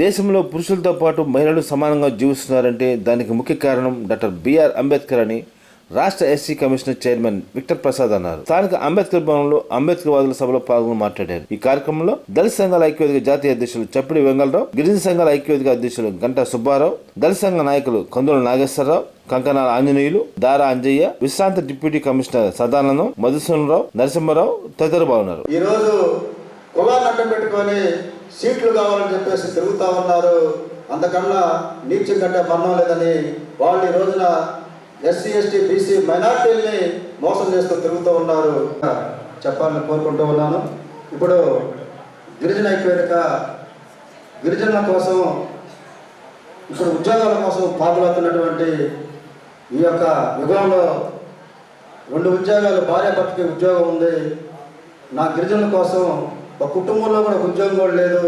దేశంలో పురుషులతో పాటు మహిళలు సమానంగా జీవిస్తున్నారంటే దానికి ముఖ్య కారణం డాక్టర్ బిఆర్ అంబేద్కర్ అని రాష్ట్ర SC commissioner chairman Victor Prasad అన్నారు. స్థానిక అంబేద్కర్ భవనంలో అంబేద్కర్ వాదుల సభలో పాల్గొని మాట్లాడారు. ఈ కార్యక్రమంలో దళిత సంఘాల ఐక్యవేదిక జాతీయ అధ్యక్షులు చప్పిడి వెంగళరావు, గిరిజన సంఘాల ఐక్యవేదిక అధ్యక్షులు గంటా సుబ్బారావు, దళిత సంఘ నాయకులు కందుల నాగేశ్వరరావు, కంకనాల ఆంజనేయులు, దారా అంజయ్య, విశ్రాంత డిప్యూటీ కమిషనర్ సదానందం, మధుసూదనరావు, నరసింహారావు తదితరులు పాల్గొన్నారు. ఈ రోజు కులాన్ని అడ్డం పెట్టుకొని సీట్లు కావాలని చెప్పేసి తిరుగుతా ఉన్నారు. అంతకన్నా నీచం కంటే మరణం లేదని వాళ్ళు ఈ రోజున ఎస్సీ ఎస్టీ బీసీ మైనార్టీల్ని మోసం చేస్తూ తిరుగుతూ ఉన్నారు చెప్పాలని కోరుకుంటూ ఉన్నాను. ఇప్పుడు గిరిజన ఐక్యవేదిక గిరిజనుల కోసం ఇప్పుడు ఉద్యోగాల కోసం పాటుపడుతున్నటువంటి ఈ యొక్క యుగంలో 2 ఉద్యోగాలు, భార్యాభర్తకి ఉద్యోగం ఉంది, నా గిరిజనుల కోసం ఒక కుటుంబంలో కూడా ఉద్యోగం కూడా లేదు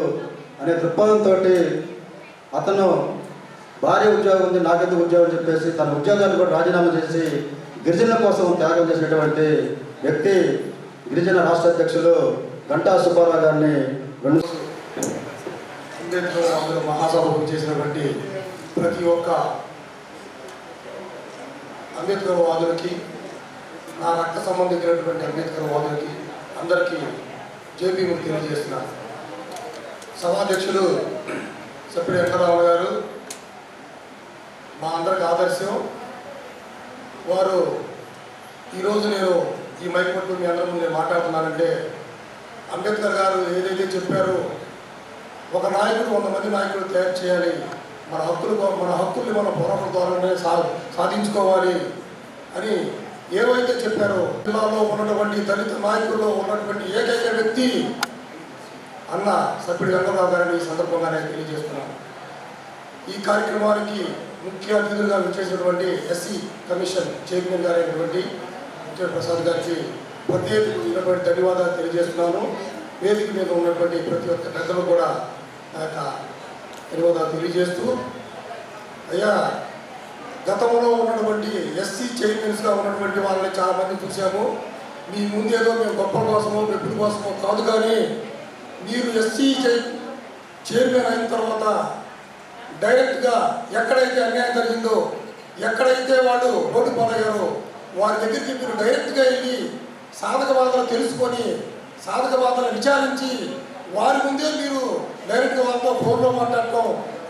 అనే దృక్పథంతో అతను భార్య ఉద్యోగం ఉంది, నాకెందుకు ఉద్యోగం చెప్పేసి తన ఉద్యోగాన్ని కూడా రాజీనామా చేసి గిరిజనుల కోసం త్యాగం చేసినటువంటి వ్యక్తి గిరిజన రాష్ట్ర అధ్యక్షులు గంటా సుబ్బారావు గారిని అంబేద్కర్ మహాసభకు చేసినటువంటి ప్రతి ఒక్క అంబేద్కర్ వాదులకి, నా రక్త సంబంధించినటువంటి అంబేద్కర్ వాదులకి అందరికీ జేపీని తెలియజేస్తున్నారు. సభాధ్యక్షులు చప్పిడి వెంకటరావు గారు మా అందరికి ఆదర్శం. వారు ఈరోజు నేను ఈ మైక్ పట్టు మీ అందరి ముందు మాట్లాడుతున్నానంటే అంబేద్కర్ గారు ఏదైతే చెప్పారో ఒక నాయకుడు 100 మంది నాయకులు తయారు చేయాలి, మన హక్కుల్ని మన పోరాటం ద్వారానే సాధించుకోవాలి అని ఏవైతే చెప్పారో జిల్లాలో ఉన్నటువంటి దళిత నాయకుల్లో ఉన్నటువంటి ఏకైక వ్యక్తి అన్న చప్పిడి వెంకటరావు గారిని ఈ సందర్భంగానే తెలియజేస్తున్నాను. ఈ కార్యక్రమానికి ముఖ్య అతిథులుగా విచ్చేసినటువంటి ఎస్సీ కమిషన్ చైర్మన్ గారైనటువంటి విక్టర్ ప్రసాద్ గారికి ప్రత్యేకమైనటువంటి ధన్యవాదాలు తెలియజేస్తున్నాను. వేదిక మీద ఉన్నటువంటి ప్రతి ఒక్క పెద్దలు కూడా నా యొక్క ధన్యవాదాలు తెలియజేస్తూ, అయ్యా గతంలో ఉన్నటువంటి ఎస్సీ చైర్మన్స్గా ఉన్నటువంటి వాళ్ళని చాలామంది చూసాము. మీ ముందేదో మేము గొప్ప కోసమో మెప్పుల కోసమో కాదు, కానీ మీరు ఎస్సీ చైర్మన్ అయిన తర్వాత డైరెక్ట్గా ఎక్కడైతే అన్యాయం జరిగిందో, ఎక్కడైతే వాళ్ళు రోడ్డు పాలయ్యారో వారి దగ్గరికి మీరు డైరెక్ట్గా వెళ్ళి సాధకవాదాలు తెలుసుకొని సాధకవాదాలు విచారించి వారి ముందే మీరు డైరెక్ట్గా వాళ్ళతో ఫోన్లో మాట్లాడటం,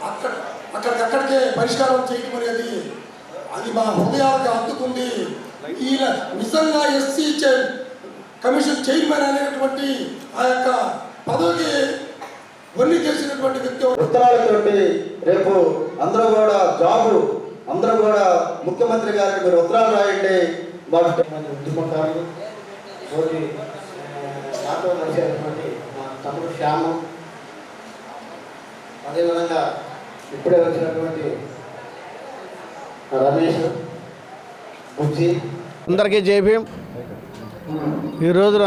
అక్కడికక్కడికే పరిష్కారం చేయడం అనేది అది మా హృదయాలకు అందుకుంది. ఈయన నిజంగా ఎస్సీ కమిషన్ చైర్మన్ అనేటువంటి ఆ యొక్క పదవికి వన్నీ చేసినటువంటి వ్యక్తి. ఉత్తరాలతోటి రేపు అందరూ కూడా జాబు, అందరూ కూడా ముఖ్యమంత్రి గారికి మీరు ఉత్తరాలు రాయండి. ఉద్యమకారులు తోటి నాతో నడిచేటువంటి మా తమ్ముడు శ్యాము, అదేవిధంగా ఇప్పుడే వచ్చినటువంటి రమేష్, బుజ్జి, అందరికీ జై భీమ్. ఈ రోజున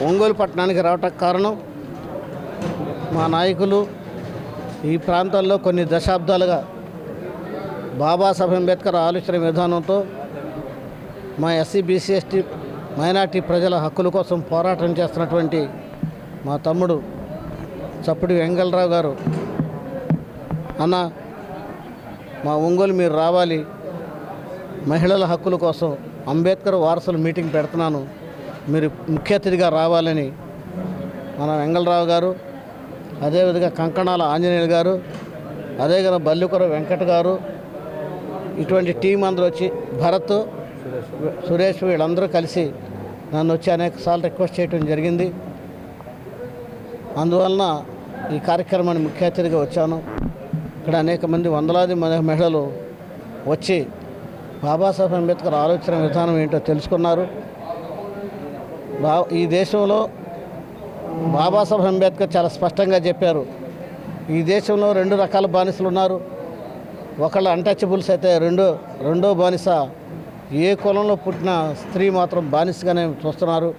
ఒంగోలు పట్టణానికి రావటానికి కారణం మా నాయకులు ఈ ప్రాంతాల్లో కొన్ని దశాబ్దాలుగా బాబాసాహెబ్ అంబేద్కర్ ఆలోచన విధానంతో మా ఎస్సీ బీసీ ఎస్టీ మైనార్టీ ప్రజల హక్కుల కోసం పోరాటం చేస్తున్నటువంటి మా తమ్ముడు చప్పిడి వెంగళరావు గారు, అన్న మా ఒంగోలు మీరు రావాలి, మహిళల హక్కుల కోసం అంబేద్కర్ వారసుల మీటింగ్ పెడుతున్నాను, మీరు ముఖ్య అతిథిగా రావాలని మన వెంగళరావు గారు, అదేవిధంగా కంకణాల ఆంజనేయులు గారు, అదేవిధంగా బల్లికొర వెంకట్ గారు, ఇటువంటి టీం అందరూ వచ్చి, భరత్, సురేష్ వీళ్ళందరూ కలిసి నన్ను వచ్చి అనేకసార్లు రిక్వెస్ట్ చేయడం జరిగింది. అందువలన ఈ కార్యక్రమాన్ని ముఖ్య అతిథిగా వచ్చాను. ఇక్కడ అనేక మంది వందలాది మహిళలు వచ్చి బాబాసాహెబ్ అంబేద్కర్ ఆలోచన విధానం ఏంటో తెలుసుకున్నారు. ఈ దేశంలో బాబాసాహెబ్ అంబేద్కర్ చాలా స్పష్టంగా చెప్పారు, ఈ దేశంలో 2 రకాల బానిసలు ఉన్నారు. ఒకళ్ళు అన్టచబుల్స్ అయితే రెండో బానిస ఏ కులంలో పుట్టిన స్త్రీ మాత్రం బానిసగానే చూస్తున్నారు.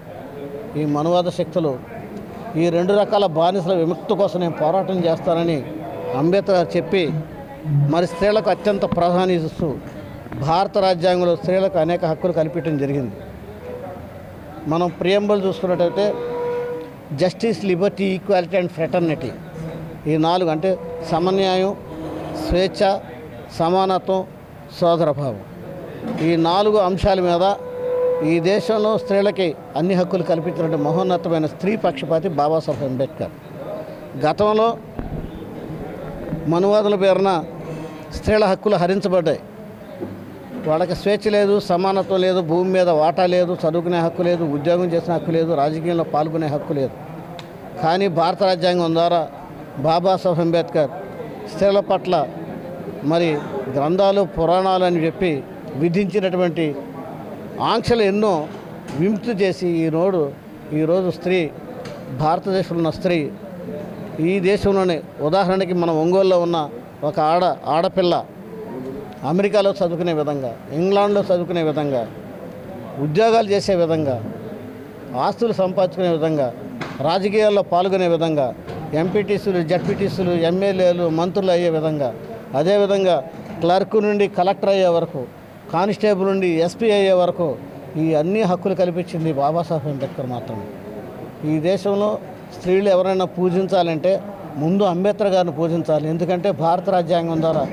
ఈ మనువాద శక్తులు ఈ 2 రకాల బానిసల విముక్తి కోసం నేను పోరాటం చేస్తానని అంబేద్కర్ చెప్పి, మరి స్త్రీలకు అత్యంత ప్రాధాన్యత ఇస్తూ భారత రాజ్యాంగంలో స్త్రీలకు అనేక హక్కులు కల్పించడం జరిగింది. మనం ప్రియంబుల్ చూసుకున్నట్టయితే justice, Liberty, equality and fraternity ఈ 4 అంటే సమన్యాయం, స్వేచ్ఛ, సమానత్వం, సోదరభావం. ఈ 4 అంశాల మీద ఈ దేశంలో స్త్రీలకి అన్ని హక్కులు కల్పించినటువంటి మహోన్నతమైన స్త్రీ పక్షపాతి బాబాసాహెబ్ అంబేద్కర్. గతంలో మనువాదుల పేరున స్త్రీల హక్కులు హరించబడ్డాయి. వాళ్ళకి స్వేచ్ఛ లేదు, సమానత్వం లేదు, భూమి మీద వాటా లేదు, చదువుకునే హక్కు లేదు, ఉద్యోగం చేసిన హక్కు లేదు, రాజకీయంలో పాల్గొనే హక్కు లేదు. కానీ భారత రాజ్యాంగం ద్వారా బాబాసాహెబ్ అంబేద్కర్ స్త్రీల పట్ల మరి గ్రంథాలు, పురాణాలు అని చెప్పి విధించినటువంటి ఆంక్షలు ఎన్నో విముక్తి చేసి ఈరోజు స్త్రీ, భారతదేశంలో ఉన్న స్త్రీ, ఈ దేశంలోనే ఉదాహరణకి మన ఒంగోలులో ఉన్న ఒక ఆడపిల్ల అమెరికాలో చదువుకునే విధంగా, ఇంగ్లాండ్లో చదువుకునే విధంగా, ఉద్యోగాలు చేసే విధంగా, ఆస్తులు సంపాదించుకునే విధంగా, రాజకీయాల్లో పాల్గొనే విధంగా, ఎంపీటీసీలు, జడ్పీటీసీలు, ఎమ్మెల్యేలు, మంత్రులు అయ్యే విధంగా, అదేవిధంగా క్లర్క్ నుండి కలెక్టర్ అయ్యే వరకు, కానిస్టేబుల్ నుండి ఎస్పీ అయ్యే వరకు ఈ అన్ని హక్కులు కల్పించింది బాబాసాహెబ్ అంబేద్కర్ మాత్రమే. ఈ దేశంలో స్త్రీలు ఎవరైనా పూజించాలంటే ముందు అంబేద్కర్ గారిని పూజించాలి. ఎందుకంటే భారత రాజ్యాంగం ద్వారా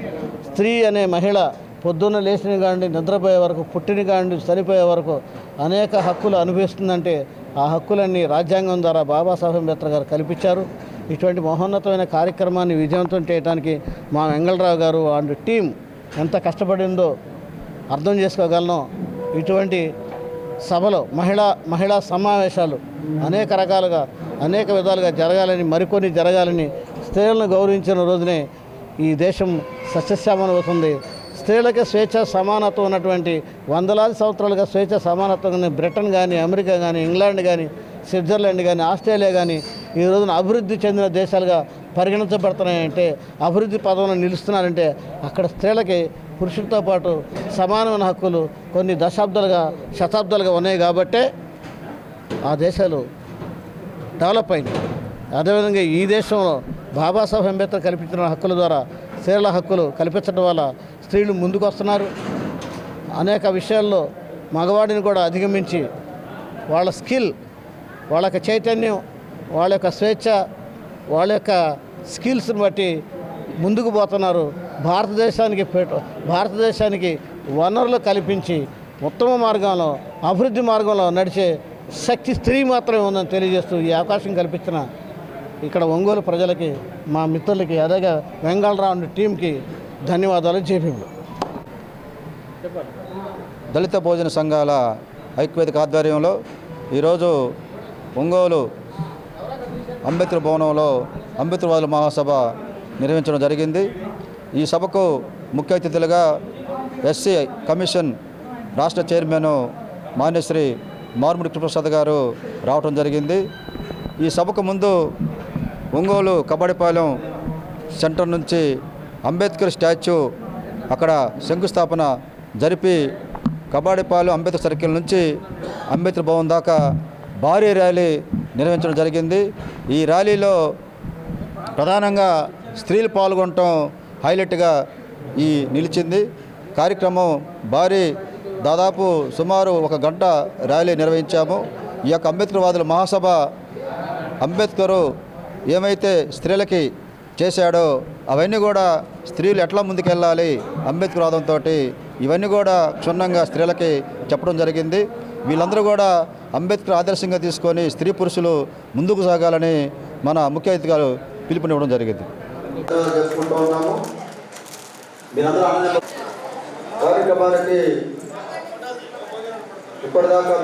స్త్రీ అనే మహిళ పొద్దున్న లేచిన కాండి నిద్రపోయే వరకు, పుట్టిన కాండి చనిపోయే వరకు అనేక హక్కులు అనుభవిస్తుందంటే ఆ హక్కులన్నీ రాజ్యాంగం ద్వారా బాబాసాహెబ్ అంబేద్కర్ గారు కల్పించారు. ఇటువంటి మహోన్నతమైన కార్యక్రమాన్ని విజయవంతం చేయడానికి మా వెంగళరావు గారు అండ్ టీం ఎంత కష్టపడిందో అర్థం చేసుకోగలను. ఇటువంటి సభలో మహిళా సమావేశాలు అనేక రకాలుగా, అనేక విధాలుగా జరగాలని, మరికొన్ని జరగాలని, స్త్రీలను గౌరవించిన రోజునే ఈ దేశం సస్యశ్యామలం అవుతుంది. స్త్రీలకే స్వేచ్ఛ, సమానత్వం ఉన్నటువంటి వందలాది సంవత్సరాలుగా స్వేచ్ఛ, సమానత్వం బ్రిటన్ కానీ, అమెరికా కానీ, ఇంగ్లాండ్ కానీ, స్విట్జర్లాండ్ కానీ, ఆస్ట్రేలియా కానీ ఈ రోజున అభివృద్ధి చెందిన దేశాలుగా పరిగణించబడుతున్నాయంటే, అభివృద్ధి పదంలో నిలుస్తున్నారంటే అక్కడ స్త్రీలకి పురుషులతో పాటు సమానమైన హక్కులు కొన్ని శతాబ్దాలుగా ఉన్నాయి. కాబట్టే ఆ దేశాలు డెవలప్ అయినాయి. అదేవిధంగా ఈ దేశంలో బాబాసాహెబ్ అంబేద్కర్ కల్పించిన హక్కుల ద్వారా స్త్రీల హక్కులు కల్పించడం వల్ల స్త్రీలు ముందుకు వస్తున్నారు. అనేక విషయాల్లో మగవాడిని కూడా అధిగమించి వాళ్ళ స్కిల్, వాళ్ళ యొక్క చైతన్యం, వాళ్ళ యొక్క స్వేచ్ఛ, వాళ్ళ యొక్క స్కిల్స్ని బట్టి ముందుకు పోతున్నారు. భారతదేశానికి వనరులు కల్పించి ఉత్తమ మార్గంలో, అభివృద్ధి మార్గంలో నడిచే శక్తి స్త్రీ మాత్రమే ఉందని తెలియజేస్తూ ఈ అవకాశం కల్పించిన ఇక్కడ ఒంగోలు ప్రజలకి, మా మిత్రులకి, అదేగా వెంగళరావు టీంకి ధన్యవాదాలు. జేపీలు దళిత భోజన సంఘాల ఐక్యవేదిక ఆధ్వర్యంలో ఈరోజు ఒంగోలు అంబేద్కర్ భవనంలో అంబేద్కర్వాదుల మహాసభ నిర్వహించడం జరిగింది. ఈ సభకు ముఖ్య అతిథులుగా ఎస్సీ కమిషన్ రాష్ట్ర చైర్మన్ మాన్యశ్రీ మార్ముడి కృష్ణప్రసాద్ గారు రావడం జరిగింది. ఈ సభకు ముందు ఒంగోలు కబడ్డీపాలెం సెంటర్ నుంచి అంబేద్కర్ స్టాచ్యూ అక్కడ శంకుస్థాపన జరిపి కబడ్డీపాలెం అంబేద్కర్ సర్కిల్ నుంచి అంబేద్కర్ భవన్ దాకా భారీ ర్యాలీ నిర్వహించడం జరిగింది. ఈ ర్యాలీలో ప్రధానంగా స్త్రీలు పాల్గొనటం హైలైట్గా నిలిచింది. కార్యక్రమం భారీ, దాదాపు సుమారు 1 గంట ర్యాలీ నిర్వహించాము. ఈ యొక్క అంబేద్కర్వాదుల మహాసభ అంబేద్కరు ఏమైతే స్త్రీలకి చేశాడో అవన్నీ కూడా స్త్రీలు ఎట్లా ముందుకెళ్ళాలి అంబేద్కర్వాదంతో, ఇవన్నీ కూడా క్షుణ్ణంగా స్త్రీలకి చెప్పడం జరిగింది. వీళ్ళందరూ కూడా అంబేద్కర్ ఆదర్శంగా తీసుకొని స్త్రీ పురుషులు ముందుకు సాగాలని మన ముఖ్య అతిథిగా పిలుపునివ్వడం జరిగింది. కార్యక్రమానికి ఇప్పటిదాకా